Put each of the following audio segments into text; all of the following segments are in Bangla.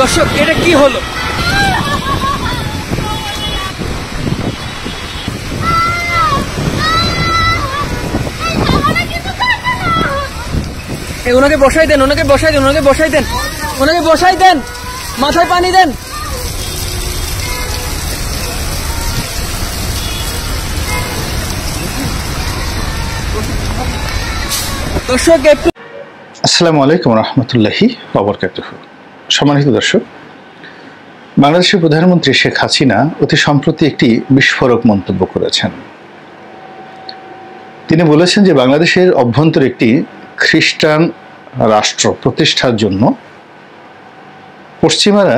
দর্শক, এটা কি হলো? ওনাকে বসাই দেন, ওনাকে বসাই দেন, ওনাকে বসাই দেন, ওনাকে বসাই দেন, মাথায় পানি দেন। দর্শক, আসসালামু আলাইকুম রহমতুল্লাহি ওয়া বারাকাতুহু। সম্মানিত দর্শক, বাংলাদেশের প্রধানমন্ত্রী শেখ হাসিনা অতি সম্প্রতি একটি বিস্ফোরক মন্তব্য করেছেন। তিনি বলেছেন যে বাংলাদেশের অভ্যন্তরে একটি খ্রিস্টান রাষ্ট্র প্রতিষ্ঠার জন্য পশ্চিমারা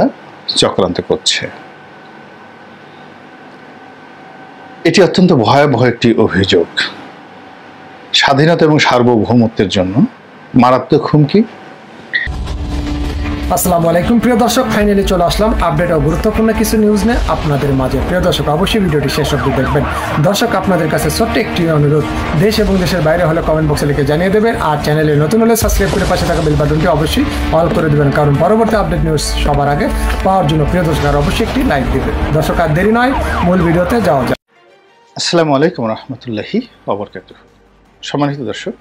চক্রান্ত করছে। এটি অত্যন্ত ভয়াবহ একটি অভিযোগ। স্বাধীনতা এবং সার্বভৌমত্বের জন্য মারাত্মক হুমকি। আসসালামু আলাইকুম প্রিয় দর্শক, ফাইনালি চলে আসলাম আপডেট ও গুরুত্বপূর্ণ কিছু নিউজ নিয়ে আপনাদের মাঝে। প্রিয় দর্শক, অবশ্যই ভিডিওটি শেষ অবধি দেখবেন। দর্শক, আপনাদের কাছে ছোট্ট একটি অনুরোধ, দেশ এবং দেশের বাইরে হলে কমেন্ট বক্সে লিখে জানিয়ে দেবেন, আর চ্যানেলে নতুন হলে সাবস্ক্রাইব করে পাশে থাকা বেল বাটনটি অবশ্যই অল করে দেবেন, কারণ পরবর্তী আপডেট নিউজ সবার আগে পাওয়ার জন্য প্রিয় দর্শক আর অবশ্যই একটি লাইক দেবেন। দর্শক, আর দেরি নয়, মূল ভিডিওতে যাওয়া যায়। আসসালামু আলাইকুম রহমতুল্লাহি ওয়া বারাকাতুহু। সম্মানিত দর্শক,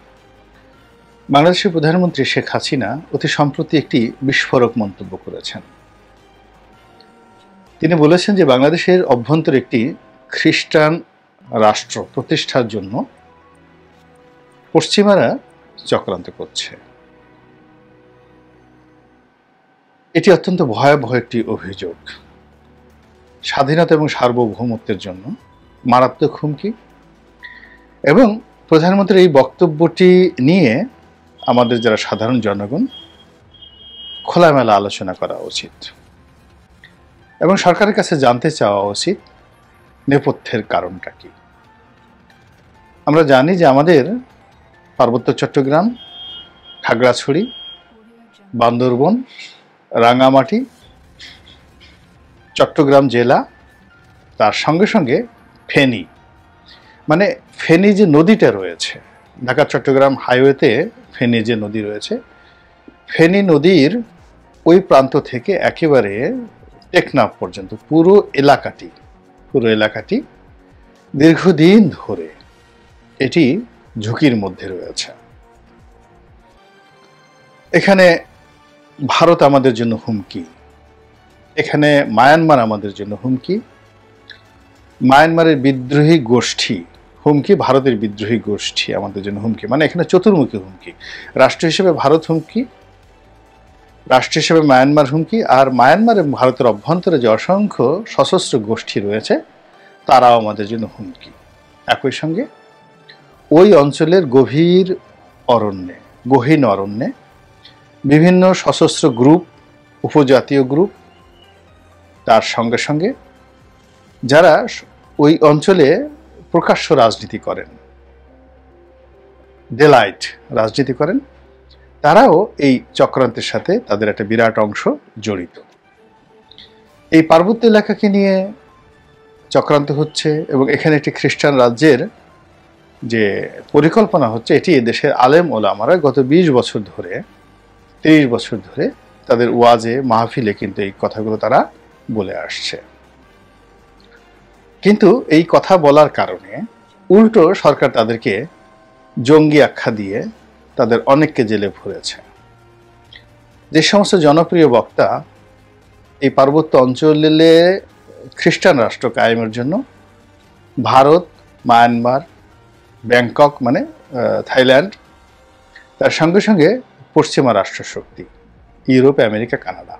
বাংলাদেশের প্রধানমন্ত্রী শেখ হাসিনা অতি সম্প্রতি একটি বিস্ফোরক মন্তব্য করেছেন। তিনি বলেছেন যে বাংলাদেশের অভ্যন্তরে একটি খ্রিস্টান রাষ্ট্র প্রতিষ্ঠার জন্য পশ্চিমারা চক্রান্ত করছে। এটি অত্যন্ত ভয়াবহ একটি অভিযোগ। স্বাধীনতা এবং সার্বভৌমত্বের জন্য মারাত্মক হুমকি। এবং প্রধানমন্ত্রীর এই বক্তব্যটি নিয়ে আমাদের যারা সাধারণ জনগণ খোলামেলা আলোচনা করা উচিত এবং সরকারের কাছে জানতে চাওয়া উচিত নেপথ্যের কারণটা কি। আমরা জানি যে আমাদের পার্বত্য চট্টগ্রাম, খাগড়াছড়ি, বান্দরবন, রাঙামাটি, চট্টগ্রাম জেলা, তার সঙ্গে সঙ্গে ফেনী, মানে ফেনী যে নদীটা রয়েছে, ঢাকা চট্টগ্রাম হাইওয়েতে ফেনী যে নদী রয়েছে, ফেনী নদীর ওই প্রান্ত থেকে একেবারে টেকনাফ পর্যন্ত পুরো এলাকাটি দীর্ঘদিন ধরে এটি ঝুঁকির মধ্যে রয়েছে। এখানে ভারত আমাদের জন্য হুমকি, এখানে মায়ানমার আমাদের জন্য হুমকি, মায়ানমারের বিদ্রোহী গোষ্ঠী হুমকি, ভারতের বিদ্রোহী গোষ্ঠী আমাদের জন্য হুমকি। মানে এখানে চতুর্মুখী হুমকি। রাষ্ট্র হিসেবে ভারত হুমকি, রাষ্ট্র হিসেবে মায়ানমার হুমকি, আর মায়ানমার এবং ভারতের অভ্যন্তরে যে অসংখ্য সশস্ত্র গোষ্ঠী রয়েছে তারাও আমাদের জন্য হুমকি। একই সঙ্গে ওই অঞ্চলের গহীন অরণ্যে বিভিন্ন সশস্ত্র গ্রুপ, উপজাতীয় গ্রুপ, তার সঙ্গে সঙ্গে যারা ওই অঞ্চলে প্রকাশ্য রাজনীতি করেন, ডেলাইট রাজনীতি করেন, তারাও এই চক্রান্তের সাথে তাদের একটা বিরাট অংশ জড়িত। এই পার্বত্য এলাকাকে নিয়ে চক্রান্ত হচ্ছে এবং এখানে একটি খ্রিস্টান রাজ্যের যে পরিকল্পনা হচ্ছে, এটি দেশের আলেম ওলামারা গত 20 বছর ধরে, 30 বছর ধরে তাদের ওয়াজে মাহফিলে কিন্তু এই কথাগুলো তারা বলে আসছে। কিন্তু এই কথা বলার কারণে উল্টো সরকার তাদেরকে জঙ্গি আখ্যা দিয়ে তাদের অনেককে জেলে ভরেছে। যে সমস্ত জনপ্রিয় বক্তা এই পার্বত্য অঞ্চলে খ্রিস্টান রাষ্ট্র কায়েমের জন্য ভারত, মায়ানমার, ব্যাংকক মানে থাইল্যান্ড, তার সঙ্গে সঙ্গে পশ্চিমা রাষ্ট্রশক্তি ইউরোপ, আমেরিকা, কানাডা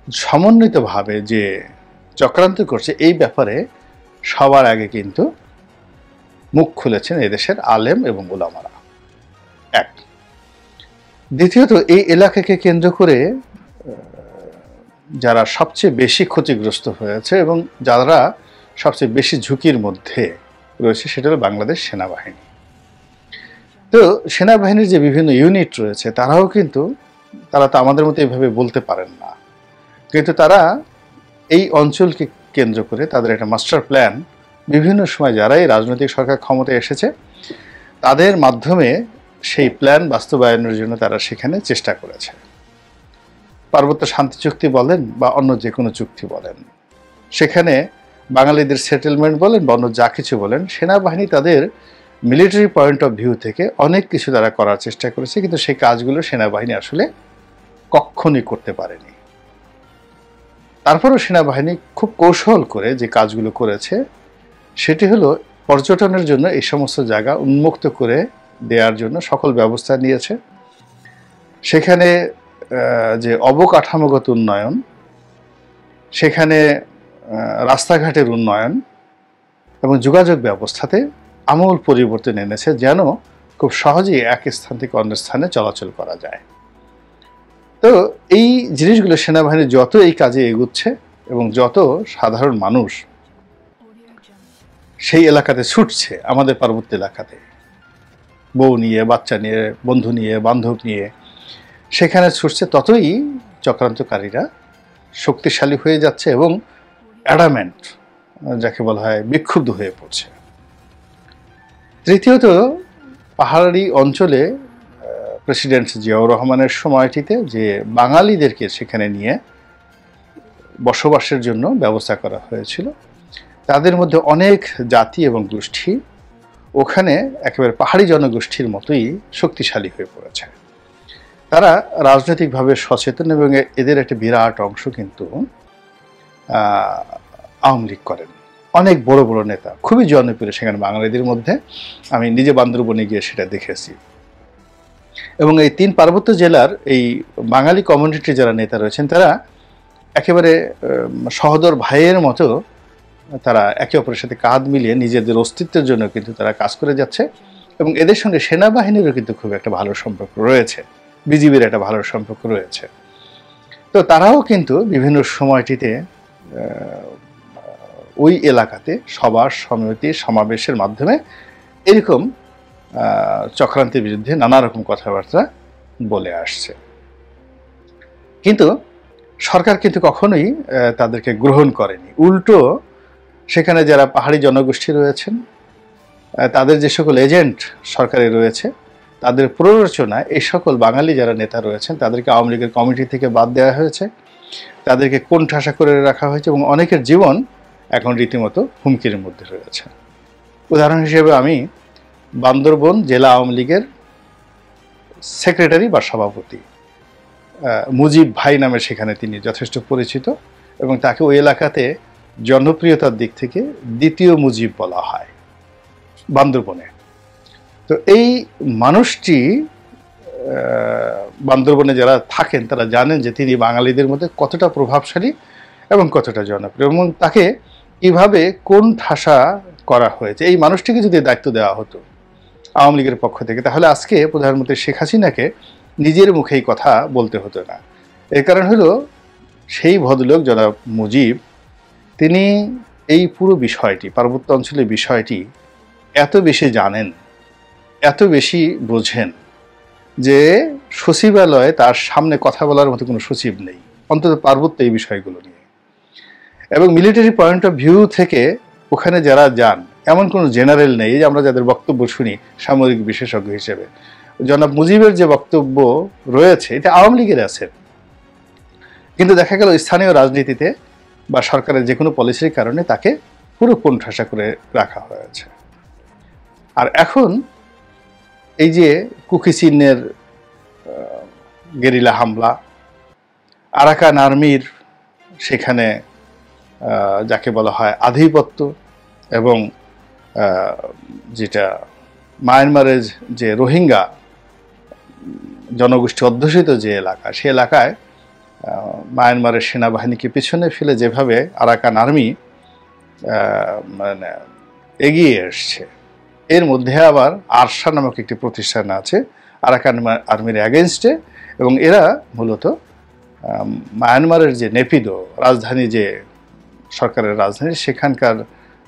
সমন্বিতভাবে যে চক্রান্ত করছে, এই ব্যাপারে সবার আগে কিন্তু মুখ খুলেছেন এদেশের আলেম এবং ওলামারা। এক। দ্বিতীয়ত, এই এলাকাকে কেন্দ্র করে যারা সবচেয়ে বেশি ক্ষতিগ্রস্ত হয়েছে এবং যারা সবচেয়ে বেশি ঝুঁকির মধ্যে রয়েছে সেটা হলো বাংলাদেশ সেনাবাহিনী। তো সেনাবাহিনীর যে বিভিন্ন ইউনিট রয়েছে তারা তো আমাদের মতো এইভাবে বলতে পারেন না, কিন্তু তারা এই অঞ্চলকে কেন্দ্র করে তাদের একটা মাস্টার প্ল্যান বিভিন্ন সময় যারাই রাজনৈতিক সরকার ক্ষমতায় এসেছে তাদের মাধ্যমে সেই প্ল্যান বাস্তবায়নের জন্য তারা সেখানে চেষ্টা করেছে। পার্বত্য শান্তি চুক্তি বলেন বা অন্য যে কোনো চুক্তি বলেন, সেখানে বাঙালিদের সেটেলমেন্ট বলেন বা অন্য যা কিছু বলেন, সেনাবাহিনী তাদের মিলিটারি পয়েন্ট অফ ভিউ থেকে অনেক কিছু তারা করার চেষ্টা করেছে, কিন্তু সেই কাজগুলো সেনাবাহিনী আসলে কখনই করতে পারেনি। তারপরেও সেনাবাহিনী খুব কৌশল করে যে কাজগুলো করেছে সেটি হলো পর্যটনের জন্য এই সমস্ত জায়গা উন্মুক্ত করে দেওয়ার জন্য সকল ব্যবস্থা নিয়েছে। সেখানে যে অবকাঠামোগত উন্নয়ন, সেখানে রাস্তাঘাটের উন্নয়ন এবং যোগাযোগ ব্যবস্থাতে আমূল পরিবর্তন এনেছে, যেন খুব সহজেই এক স্থান থেকে অন্য স্থানে চলাচল করা যায়। তো এই জিনিসগুলো সেনাবাহিনী যত এই কাজে এগুচ্ছে এবং যত সাধারণ মানুষ সেই এলাকাতে ছুটছে, আমাদের পার্বত্য এলাকাতে বউ নিয়ে, বাচ্চা নিয়ে, বন্ধু নিয়ে, বান্ধব নিয়ে সেখানে ছুটছে, ততই চক্রান্তকারীরা শক্তিশালী হয়ে যাচ্ছে এবং অ্যাডামেন্ট, যাকে বলা হয় বিক্ষুব্ধ হয়ে পড়ছে। তৃতীয়ত, পাহাড়ি অঞ্চলে প্রেসিডেন্ট জিয়াউর রহমানের সময়টিতে যে বাঙালিদেরকে সেখানে নিয়ে বসবাসের জন্য ব্যবস্থা করা হয়েছিল, তাদের মধ্যে অনেক জাতি এবং গোষ্ঠী ওখানে একেবারে পাহাড়ি জনগোষ্ঠীর মতোই শক্তিশালী হয়ে পড়েছে। তারা রাজনৈতিকভাবে সচেতন এবং এদের একটা বিরাট অংশ কিন্তু আওয়ামী লীগ করেন। অনেক বড় বড় নেতা খুবই জনপ্রিয় সেখানে বাঙালিদের মধ্যে, আমি নিজে বান্দরবনে গিয়ে সেটা দেখেছি। এবং এই 3 পার্বত্য জেলার এই বাঙালি কমিউনিটির যারা নেতা রয়েছেন, তারা একেবারে সহোদর ভাইয়ের মতো তারা একে অপরের সাথে কাঁধ মিলিয়ে নিজেদের অস্তিত্বের জন্য কিন্তু তারা কাজ করে যাচ্ছে। এবং এদের সঙ্গে সেনাবাহিনীরও কিন্তু খুব একটা ভালো সম্পর্ক রয়েছে, বিজিবির একটা ভালো সম্পর্ক রয়েছে। তো তারাও কিন্তু বিভিন্ন সময়টিতে ওই এলাকাতে সভা সমিতি সমাবেশের মাধ্যমে এরকম চক্রান্তের বিরুদ্ধে নানা রকম কথাবার্তা বলে আসছে। কিন্তু সরকার কিন্তু কখনোই তাদেরকে গ্রহণ করেনি। উল্টো সেখানে যারা পাহাড়ি জনগোষ্ঠী রয়েছেন, তাদের যে সকল এজেন্ট সরকারে রয়েছে, তাদের প্ররোচনায় এই সকল বাঙালি যারা নেতা রয়েছেন তাদেরকে আওয়ামী লীগের কমিটি থেকে বাদ দেওয়া হয়েছে, তাদেরকে কোণঠাসা করে রাখা হয়েছে এবং অনেকের জীবন এখন রীতিমতো হুমকির মধ্যে রয়েছে। উদাহরণ হিসেবে আমি বান্দরবন জেলা আওয়ামী লীগের সেক্রেটারি বা সভাপতি মুজিব ভাই নামে সেখানে তিনি যথেষ্ট পরিচিত এবং তাকে ওই এলাকাতে জনপ্রিয়তার দিক থেকে দ্বিতীয় মুজিব বলা হয় বান্দরবনে। তো এই মানুষটি বান্দরবনে যারা থাকেন তারা জানেন যে তিনি বাঙালিদের মধ্যে কতটা প্রভাবশালী এবং কতটা জনপ্রিয়, এবং তাকে কিভাবে কোন ঠাসা করা হয়েছে। এই মানুষটিকে যদি দায়িত্ব দেওয়া হতো আওয়ামী লীগের পক্ষ থেকে, তাহলে আজকে প্রধানমন্ত্রী শেখ হাসিনাকে নিজের মুখেই কথা বলতে হতো না। এর কারণ হলো সেই ভদ্রলোক জনাব মুজিব, তিনি এই পুরো বিষয়টি, পার্বত্য অঞ্চলের বিষয়টি এত বেশি জানেন, এত বেশি বোঝেন যে সচিবালয়ে তার সামনে কথা বলার মতো কোনো সচিব নেই, অন্তত পার্বত্য এই বিষয়গুলো নিয়ে। এবং মিলিটারি পয়েন্ট অফ ভিউ থেকে ওখানে যারা যান এমন কোনো জেনারেল নেই, যে আমরা যাদের বক্তব্য শুনি সামরিক বিশেষজ্ঞ হিসেবে। জনাব মুজিবের যে বক্তব্য রয়েছে এটা আওয়ামী লীগের আছে, কিন্তু দেখা গেল স্থানীয় রাজনীতিতে বা সরকারের যে কোনো পলিসির কারণে তাকে পুরো কোণঠাসা করে রাখা হয়েছে। আর এখন এই যে কুকি চিহ্নের গেরিলা হামলা, আরাকান আর্মির সেখানে যাকে বলা হয় আধিপত্য, এবং যেটা মায়ানমারের যে রোহিঙ্গা জনগোষ্ঠী অধ্যুষিত যে এলাকা, সে এলাকায় মায়ানমারের সেনাবাহিনীকে পিছনে ফেলে যেভাবে আরাকান আর্মি মানে এগিয়ে এসছে, এর মধ্যে আবার আরশা নামক একটি প্রতিষ্ঠান আছে আরাকান আর্মির অ্যাগেনস্টে, এবং এরা মূলত মায়ানমারের যে নেপিদো রাজধানী, যে সরকারের রাজধানী, সেখানকার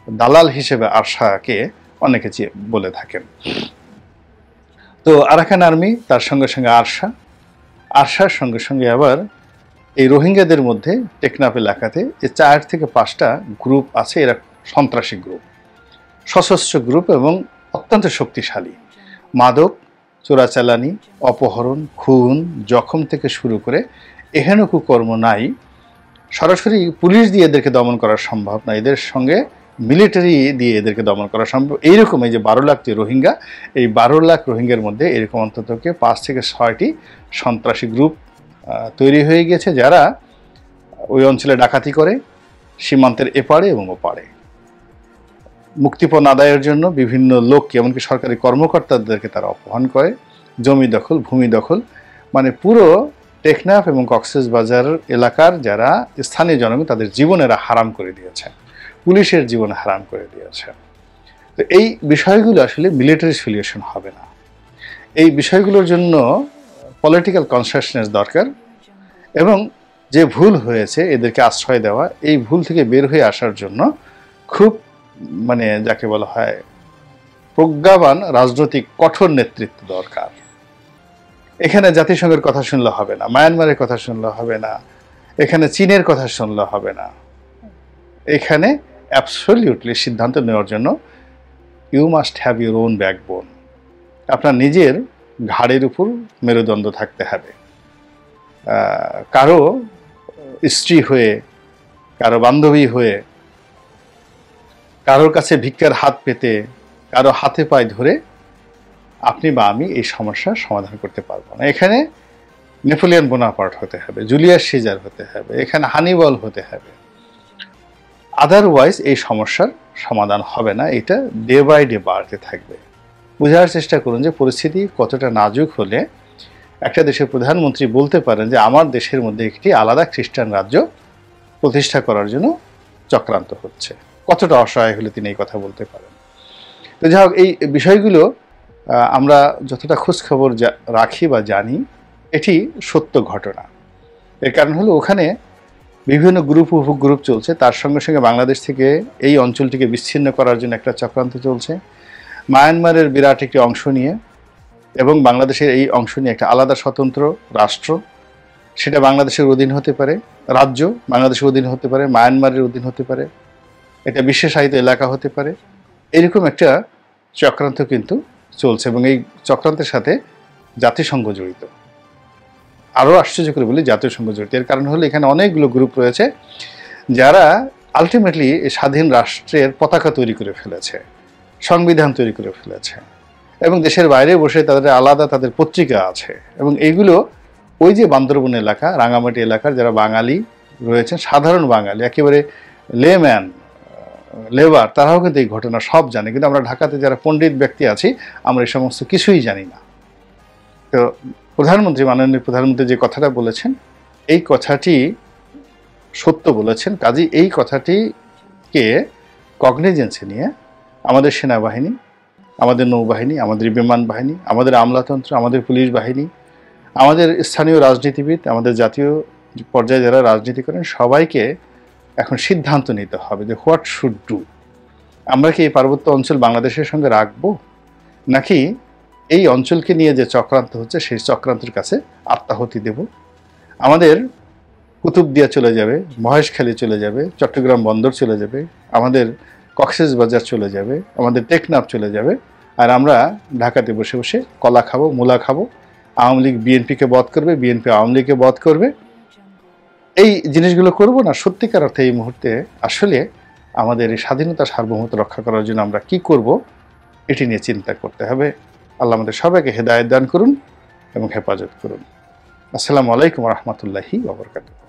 দালাল হিসেবে আরশাকে অনেকে বলে থাকেন। তো আরাকান আর্মি, তার সঙ্গে সঙ্গে আরশার সঙ্গে সঙ্গে আবার এই রোহিঙ্গাদের মধ্যে টেকনাফ এলাকাতে যে 4 থেকে 5টা গ্রুপ আছে, এরা সন্ত্রাসী গ্রুপ, সশস্ত্র গ্রুপ এবং অত্যন্ত শক্তিশালী, মাদক চোরাচালানি, অপহরণ, খুন, জখম থেকে শুরু করে এহেন কুকর্ম নাই। সরাসরি পুলিশ দিয়ে এদেরকে দমন করা সম্ভব না, এদের সঙ্গে মিলিটারি দিয়ে এদেরকে দমন করা সম্ভব। এইরকম এই যে 12 লাখ যে রোহিঙ্গা, এই 12 লাখ রোহিঙ্গার মধ্যে এরকম অন্তত 5 থেকে 6টি সন্ত্রাসী গ্রুপ তৈরি হয়ে গেছে, যারা ওই অঞ্চলে ডাকাতি করে সীমান্তের এপারে এবং ওপারে। মুক্তিপণ আদায়ের জন্য বিভিন্ন লোককে, এমনকি সরকারি কর্মকর্তাদেরকে তারা অপহরণ করে, জমি দখল, ভূমি দখল, মানে পুরো টেকনাফ এবং কক্সবাজার এলাকার যারা স্থানীয় জনগণ তাদের জীবনেরা হারাম করে দিয়েছে, পুলিশের জীবন হারাম করে দিয়েছে। তো এই বিষয়গুলো আসলে মিলিটারি সলিউশন হবে না। এই বিষয়গুলোর জন্য পলিটিক্যাল কনসিয়াসনেস দরকার, এবং যে ভুল হয়েছে এদেরকে আশ্রয় দেওয়া, এই ভুল থেকে বের হয়ে আসার জন্য খুব মানে যাকে বলা হয় প্রজ্ঞাবান রাজনৈতিক কঠোর নেতৃত্ব দরকার। এখানে জাতিসংঘের কথা শুনলে হবে না, মায়ানমারের কথা শুনলে হবে না, এখানে চীনের কথা শুনলে হবে না। এখানে অ্যাবসলিউটলি সিদ্ধান্ত নেওয়ার জন্য you must have your own backbone. আপনার নিজের ঘাড়ের উপর মেরুদণ্ড থাকতে হবে। কারো স্ত্রী হয়ে, কারো বান্ধবী হয়ে, কারোর কাছে ভিক্ষার হাত পেতে, কারো হাতে পায়ে ধরে আপনি বা আমি এই সমস্যার সমাধান করতে পারবো না। এখানে নেপোলিয়ন বোনাপার্ট হতে হবে, জুলিয়াস সিজার হতে হবে, এখানে হানিবল হতে হবে। আদারওয়াইজ এই সমস্যার সমাধান হবে না, এটা ডে বাই ডে বাড়তে থাকবে। বোঝার চেষ্টা করুন যে পরিস্থিতি কতটা নাজুক হলে একটা দেশের প্রধানমন্ত্রী বলতে পারেন যে আমার দেশের মধ্যে একটি আলাদা খ্রিস্টান রাজ্য প্রতিষ্ঠা করার জন্য চক্রান্ত হচ্ছে। কতটা অসহায় হলে তিনি এই কথা বলতে পারেন। তো যাই হোক, এই বিষয়গুলো আমরা যতটা খোঁজখবর রাখি বা জানি, এটি সত্য ঘটনা। এর কারণ হলো ওখানে বিভিন্ন গ্রুপ উপগ্রুপ চলছে, তার সঙ্গে সঙ্গে বাংলাদেশ থেকে এই অঞ্চলটিকে বিচ্ছিন্ন করার জন্য একটা চক্রান্ত চলছে। মায়ানমারের বিরাট একটি অংশ নিয়ে এবং বাংলাদেশের এই অংশ নিয়ে একটা আলাদা স্বতন্ত্র রাষ্ট্র, সেটা বাংলাদেশের অধীন হতে পারে, রাজ্য বাংলাদেশের অধীন হতে পারে, মায়ানমারের অধীন হতে পারে, এটা বিশেষায়িত এলাকা হতে পারে। এরকম একটা চক্রান্ত কিন্তু চলছে, এবং এই চক্রান্তের সাথে জাতিসংঘ জড়িত। আরও আশ্চর্য করে বলি, জাতিসংঘ জড়িত। এর কারণ হলো এখানে অনেকগুলো গ্রুপ রয়েছে যারা আলটিমেটলি স্বাধীন রাষ্ট্রের পতাকা তৈরি করে ফেলেছে, সংবিধান তৈরি করে ফেলেছে, এবং দেশের বাইরে বসে তাদের আলাদা তাদের পত্রিকা আছে। এবং এইগুলো ওই যে বান্দরবন এলাকা, রাঙামাটি এলাকার যারা বাঙালি রয়েছেন, সাধারণ বাঙালি, একেবারে লেম্যান, লেবার, তারাও কিন্তু এই ঘটনা সব জানে। কিন্তু আমরা ঢাকাতে যারা পণ্ডিত ব্যক্তি আছি, আমরা এই সমস্ত কিছুই জানি না। তো প্রধানমন্ত্রী, মাননীয় প্রধানমন্ত্রী যে কথাটা বলেছেন, এই কথাটি সত্য বলেছেন। কাজেই এই কথাটিকে কগনিজেন্সে নিয়ে আমাদের সেনাবাহিনী, আমাদের নৌবাহিনী, আমাদের বিমান বাহিনী, আমাদের আমলাতন্ত্র, আমাদের পুলিশ বাহিনী, আমাদের স্থানীয় রাজনীতিবিদ, আমাদের জাতীয় পর্যায়ে যারা রাজনীতি করেন, সবাইকে এখন সিদ্ধান্ত নিতে হবে যে হোয়াট শুড ডু। আমরা কি এই পার্বত্য অঞ্চল বাংলাদেশের সঙ্গে রাখবো, নাকি এই অঞ্চলকে নিয়ে যে চক্রান্ত হচ্ছে সেই চক্রান্তের কাছে আত্মাহুতি দেব? আমাদের কুতুবদিয়া চলে যাবে, মহেশখালী চলে যাবে, চট্টগ্রাম বন্দর চলে যাবে, আমাদের কক্সবাজার চলে যাবে, আমাদের টেকনাফ চলে যাবে, আর আমরা ঢাকাতে বসে বসে কলা খাবো, মূলা খাবো। আওয়ামী লীগ বিএনপিকে বধ করবে, বিএনপি আওয়ামী লীগকে বধ করবে। এই জিনিসগুলো করব না। সত্যিকার অর্থে এই মুহূর্তে আসলে আমাদের এই স্বাধীনতা সার্বভৌমত্ব রক্ষা করার জন্য আমরা কি করব, এটি নিয়ে চিন্তা করতে হবে। আল্লাহ আমাদের সবাইকে হেদায়েত দান করুন এবং হেফাজত করুন। আসসালামু আলাইকুম ওয়া রাহমাতুল্লাহি ওয়া বারাকাতুহু।